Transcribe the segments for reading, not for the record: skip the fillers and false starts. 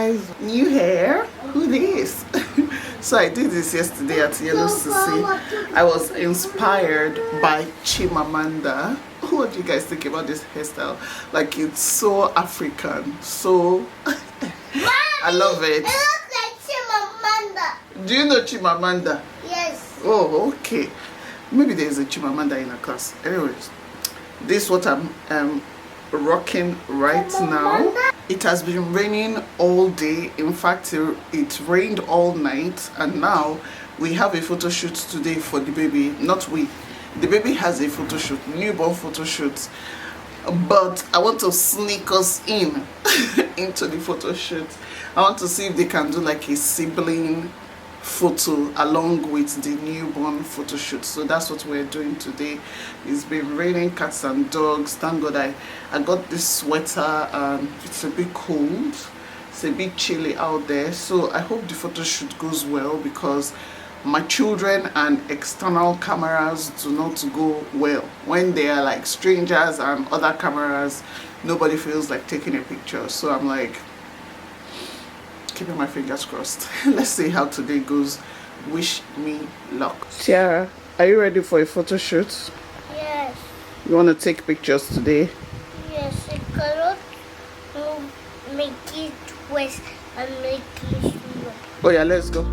guys, new hair. Who this? So I did this yesterday at Yellow Sisi. I was inspired by Chimamanda. What do you guys think about this hairstyle? Like, it's so African, so I love it. It looks like Chimamanda. Do you know Chimamanda? Yes. Oh, okay. Maybe there's a Chimamanda in a class. Anyways, this is what I'm rocking right now. It has been raining all day. In fact, it rained all night, and now we have a photo shoot today for the baby. Not we. The baby has a photo shoot, newborn photo shoot. But I want to sneak us in into the photo shoot. I want to see if they can do like a sibling photo along with the newborn photo shoot. So that's what we're doing today. It's been raining cats and dogs. Thank God I got this sweater, and it's a bit cold, it's a bit chilly out there. So I hope the photo shoot goes well, because my children and external cameras do not go well. When they are like strangers and other cameras, nobody feels like taking a picture. So I'm like keeping my fingers crossed. Let's see how today goes. Wish me luck. Tiara, are you ready for a photo shoot? Yes. You want to take pictures today? Yes, I cannot make it twist and make it slow. Oh yeah, let's go.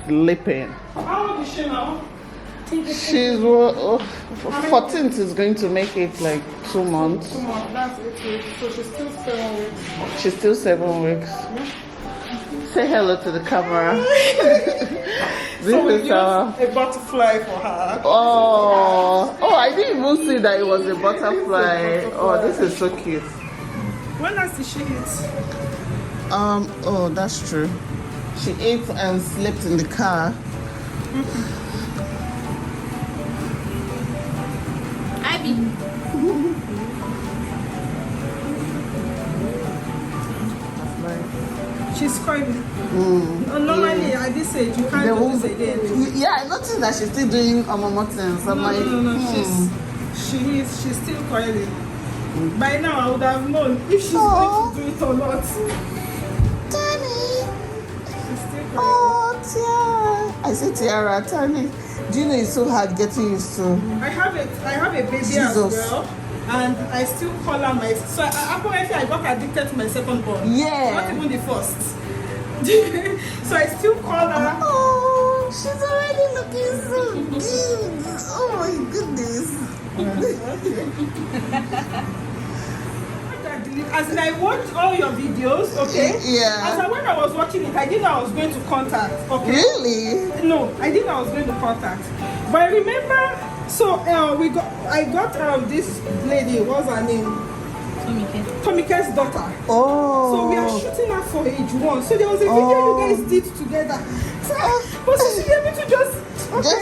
Sleeping. How old is she now? She's 14th is going to make it like 2 months. 2 months, that's 8 weeks. So she's still 7 weeks. She's still 7 weeks. Say hello to the camera. This So we is used our... a butterfly for her. Oh, I didn't even see that it was a butterfly. Oh, this is so cute. When last did she eat? Oh, that's true. She ate and slept in the car. Abby. She's crying. Normally at this age, you can't do this again. Yeah, I noticed that she's still doing things. I'm like, No. She's still crying. By now, I would have known if she's going to do it or not. Oh, Tiara. I say Tiara, Tani. Do you know it's so hard getting used to? I have a baby as well, and I still call her my. So apparently I got addicted to my second born. Yeah. Not even the first. So I still call her. Oh, she's already looking so cute. Oh my goodness. As in, I watched all your videos, okay? Yeah. As in, when I was watching it, I didn't know I was going to contact, okay? Really? No, I didn't know I was going to contact. But I remember, so I got this lady, what's her name? Tomike's daughter. Oh. So we are shooting her for age 1. So there was a video you guys did together. So, but SISIYEMMIE to just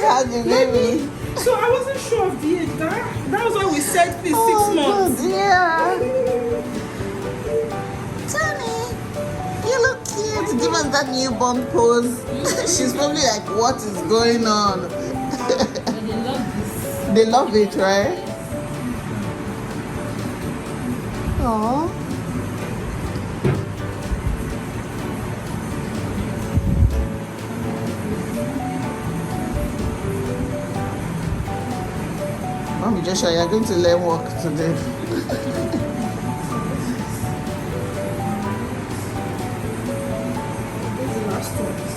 had the baby. So I wasn't sure of the age. That was why we said please 6 months. Good, yeah. Tani, you look cute. Give us that newborn pose. She's probably like, what is going on? They love this. They love it, right? Aww. Mommy Joshua, you're going to learn work today.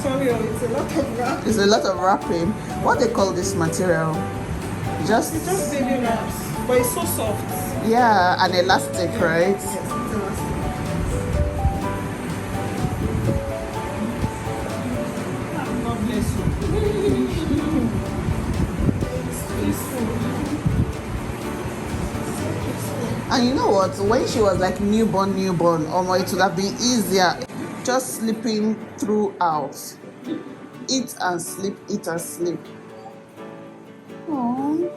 Sorry, it's a lot of wrap. It's a lot of wrapping. What they call this material? It's just baby wraps, but it's so soft. Yeah, and elastic, right? Yes, it's elastic. God bless you. It's peaceful. And you know what? When she was like newborn, it would have been easier. Just sleeping throughout. Eat and sleep, eat and sleep. Aww.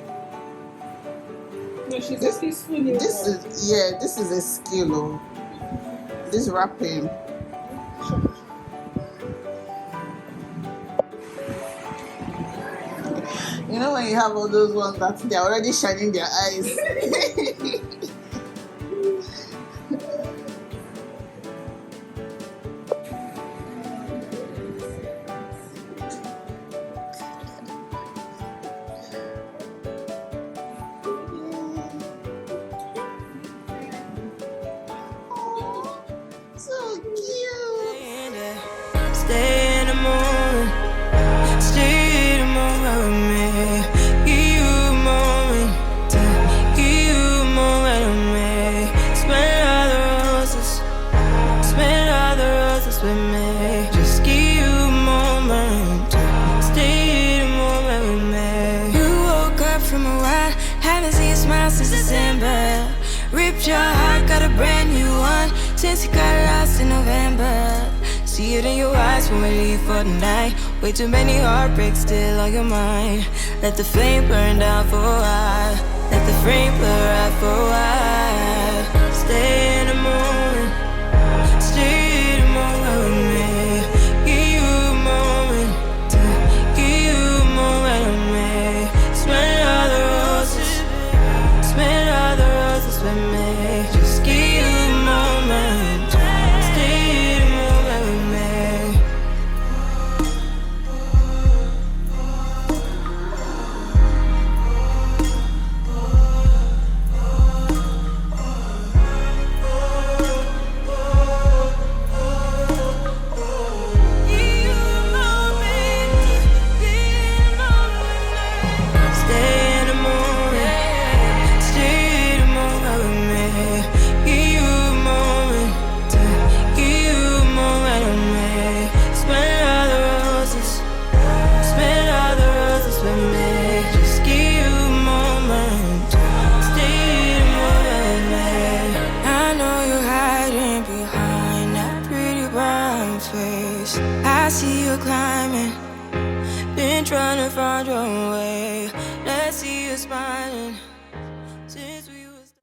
No, she's a peaceful neighbor. This is a skill. Oh. This wrapping. You know when you have all those ones that they're already shining their eyes. So cute. Stay in the morning, stay in the morning with me. Give you a moment, give you a moment with me. Smell all the roses with me. Just give you a moment, stay in the moment with me. You woke up from a ride, haven't seen a smile since December. Ripped your heart, got a brand new one since you got lost in November. See it in your eyes when we leave for the night. Way too many heartbreaks still on your mind. Let the flame burn down for a while. Let the flame blur out for a while. Stay in the moment, stay in the moment with me. Give you a moment, give you a moment with me. Smell all the roses, smell all the roses with me. Just give you a moment, stay in the moment with me. Give you a moment, give you a moment with me. Stay in the moment, stay in the moment with me. Give you a moment, give you a moment with me. Smell all the roses with me. Just give you a moment, stay in the moment with me. I know you're hiding behind that pretty brown face. I see you climbing, been trying to find your way. Let's see you smiling since we was.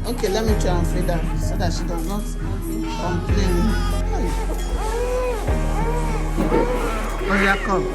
Okay, let me try and feed her so that she does not complain. Oh yeah, come.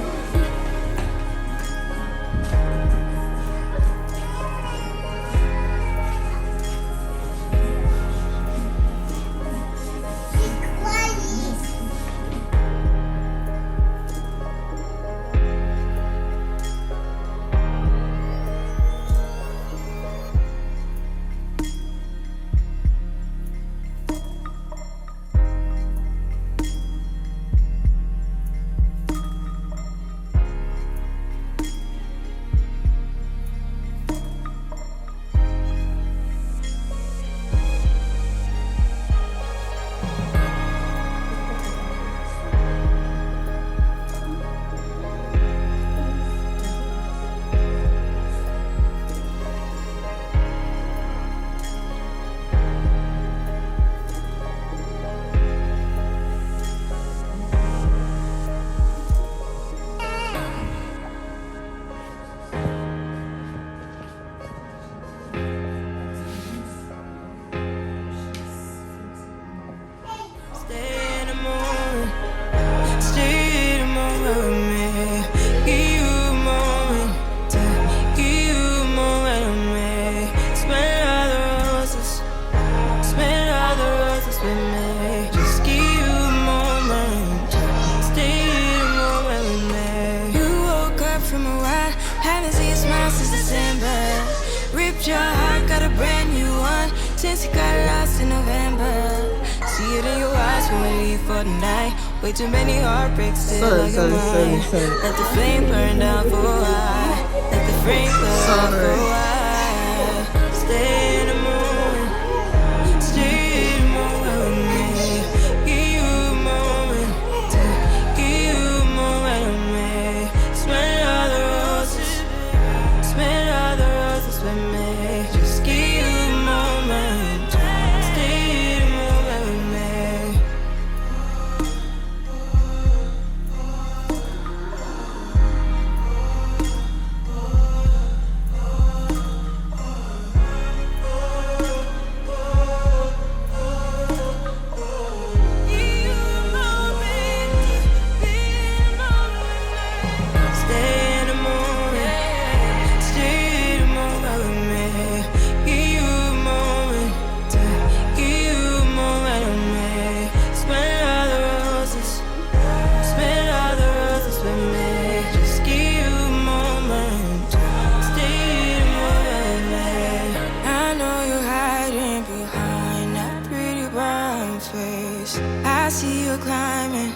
Give you a moment Kept your heart, got a brand new one since you got lost in November. See it in your eyes when we leave for the night. Way too many heartbreaks still on your mind. Let the flame burn down for a while. Let the flame burn down for a while. Stay in the moment. Stay in the moment with me. Give you a moment. Give you a moment with me. Smell all the roses. Smell all the roses with me. Just give you a moment. Stay in the moment with me. I see you climbing,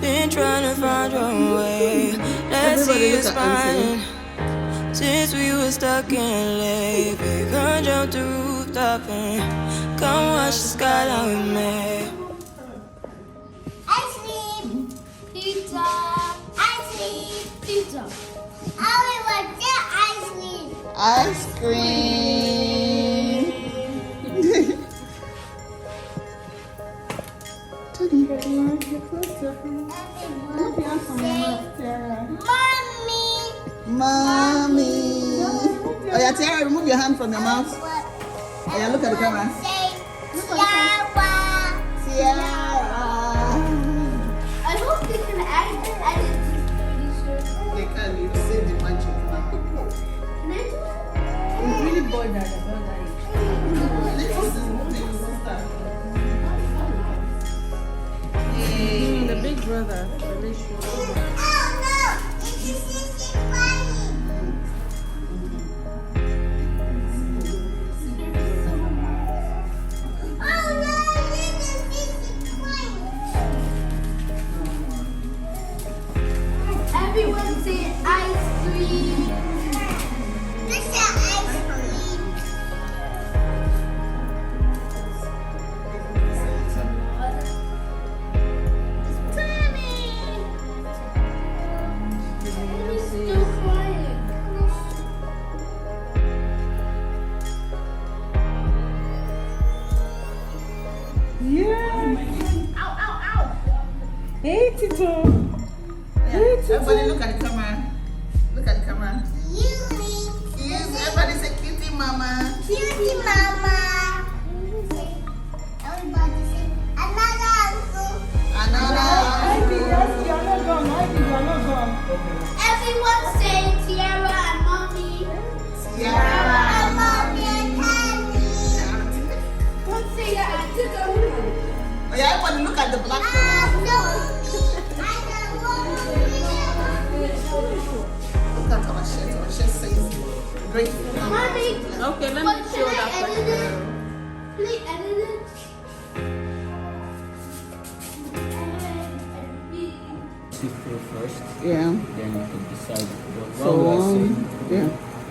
been trying to find your way. Let's see you smiling. Since we were stuck in LA, come jump the rooftop and come watch the skyline with me. Ice cream, pizza, ice cream, pizza. I want that ice cream. Ice cream. Mommy. Oh yeah, Tiara, remove your hand from your mouth. Oh yeah, look at the camera. Tiara. I hope they can edit this. They can, you see the magic. I'm really bored about that. The big brother. Really sure. Oh no! This is funny. Oh no! This is funny. Everyone say ice cream. This is ice cream. Yeah. Ow, ow, ow. Hey, Tito. Everybody look at the camera. Look at the camera. Cutie. Yes, everybody say cutie mama. Cutie mama. Everybody say another uncle. Another. Ivy, yes, you're not gone. Ivy, you're not gone. Everyone say Tiara and mommy. Tiara. And mommy and daddy. Don't say that. I took a Oh yeah, everybody look at the black I camera. don't Look at our shirt. Our shirt says grateful. Mommy. Okay, let But me can show I that edit first. it? Please edit it. Secret first, Yeah. then you can decide. But So, while we are saying, yeah.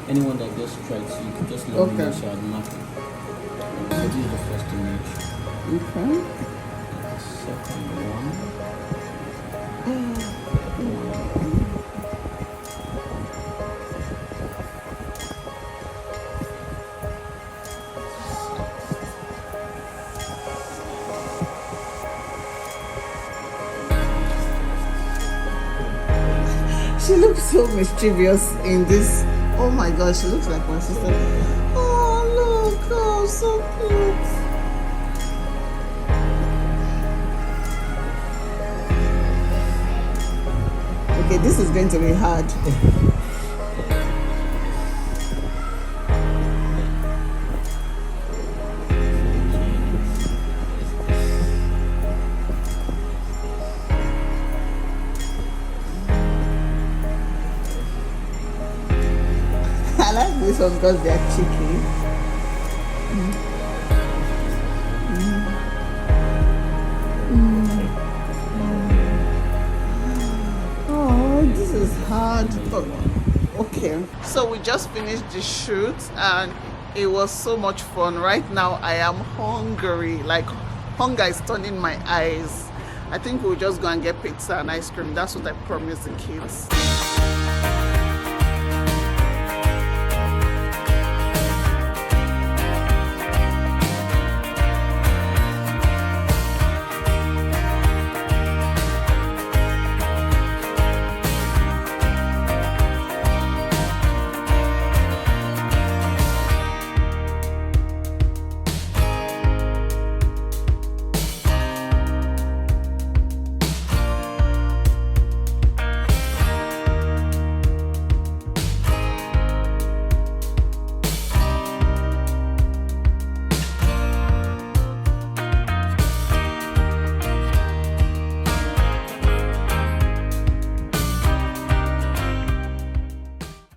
anyone that gets strikes, you can just let me know so I'll mark it. So this is the first image. Okay. The second one. She looks so mischievous in this. Oh my gosh, she looks like my sister. Oh look, oh so cute. Okay, this is going to be hard. I like this one because they're cheeky. Oh, this is hard. Oh, okay. So we just finished the shoot and it was so much fun. Right now I am hungry, like hunger is turning my eyes. I think we'll just go and get pizza and ice cream. That's what I promised the kids.